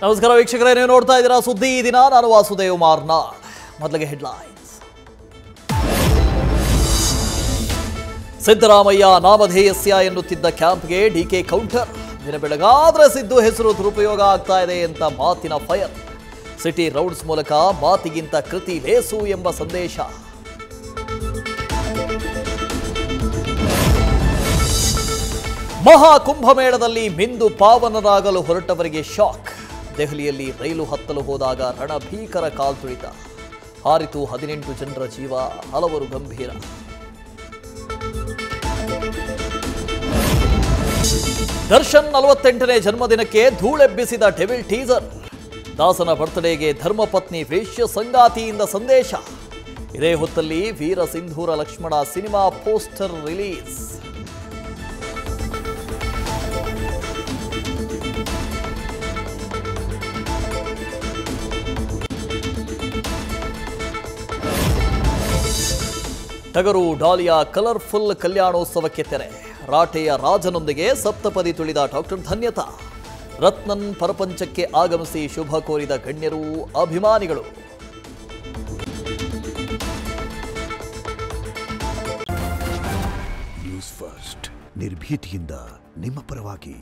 ನಮಸ್ಕಾರ ವೀಕ್ಷಕರೇ, ನೀವು ನೋಡ್ತಾ ಇದ್ದೀರಾ ಸುದ್ದಿ ಈ ದಿನ. ನಾನು ವಾಸುದೇವ್ ಮಾರ್ನಾಳ್. ಮೊದಲಿಗೆ ಹೆಡ್ಲೈನ್ಸ್. ಸಿದ್ದರಾಮಯ್ಯ ನಾಮಧೇಯಸ್ಯ ಎನ್ನುತ್ತಿದ್ದ ಕ್ಯಾಂಪ್ಗೆ ಡಿಕೆ ಕೌಂಟರ್. ದಿನ ಬೆಳಗಾದ್ರೆ ಸಿದ್ದು ಹೆಸರು ದುರುಪಯೋಗ ಆಗ್ತಾ ಇದೆ ಅಂತ ಮಾತಿನ ಫೈರ್. ಸಿಟಿ ರೌಂಡ್ಸ್ ಮೂಲಕ ಮಾತಿಗಿಂತ ಕೃತಿ ಲೇಸು ಎಂಬ ಸಂದೇಶ. ಮಹಾಕುಂಭಮೇಳದಲ್ಲಿ ಮಿಂದು ಪಾವನರಾಗಲು ಹೊರಟವರಿಗೆ ಶಾಕ್. ದೆಹಲಿಯಲ್ಲಿ ರೈಲು ಹತ್ತಲು ಹೋದಾಗ ರಣಭೀಕರ ಕಾಲ್ತುಳಿತ. ಹಾರಿತು 18 ಜನರ ಜೀವ, ಹಲವರು ಗಂಭೀರ. ದರ್ಶನ್ 48ನೇ ಜನ್ಮದಿನಕ್ಕೆ ಧೂಳೆಬ್ಬಿಸಿದ ಡೆವಿಲ್ ಟೀಸರ್. ದಾಸನ ಬರ್ತ್ಡೇಗೆ ಧರ್ಮಪತ್ನಿ ವೇಶ್ಯ ಸಂಗಾತಿಯಿಂದ ಸಂದೇಶ. ಇದೇ ಹೊತ್ತಲ್ಲಿ Veera Sindhoora Lakshmana cinema poster release. Tagaru ಡಾಲಿಯ ಕಲರ್ಫುಲ್ ಕಲ್ಯಾಣೋತ್ಸವಕ್ಕೆ ತೆರೆ. ರಾಟೆಯ ರಾಜನೊಂದಿಗೆ ಸಪ್ತಪದಿ ತುಳಿದ ಡಾಕ್ಟರ್ ಧನ್ಯತಾ. ರತ್ನನ್ ಪರಪಂಚಕ್ಕೆ ಆಗಮಿಸಿ ಶುಭ ಕೋರಿದ ಗಣ್ಯರು, ಅಭಿಮಾನಿಗಳು. ನ್ಯೂಸ್ ಫಸ್ಟ್, ನಿರ್ಭೀತಿಯಿಂದ ನಿಮ್ಮ ಪರವಾಗಿ.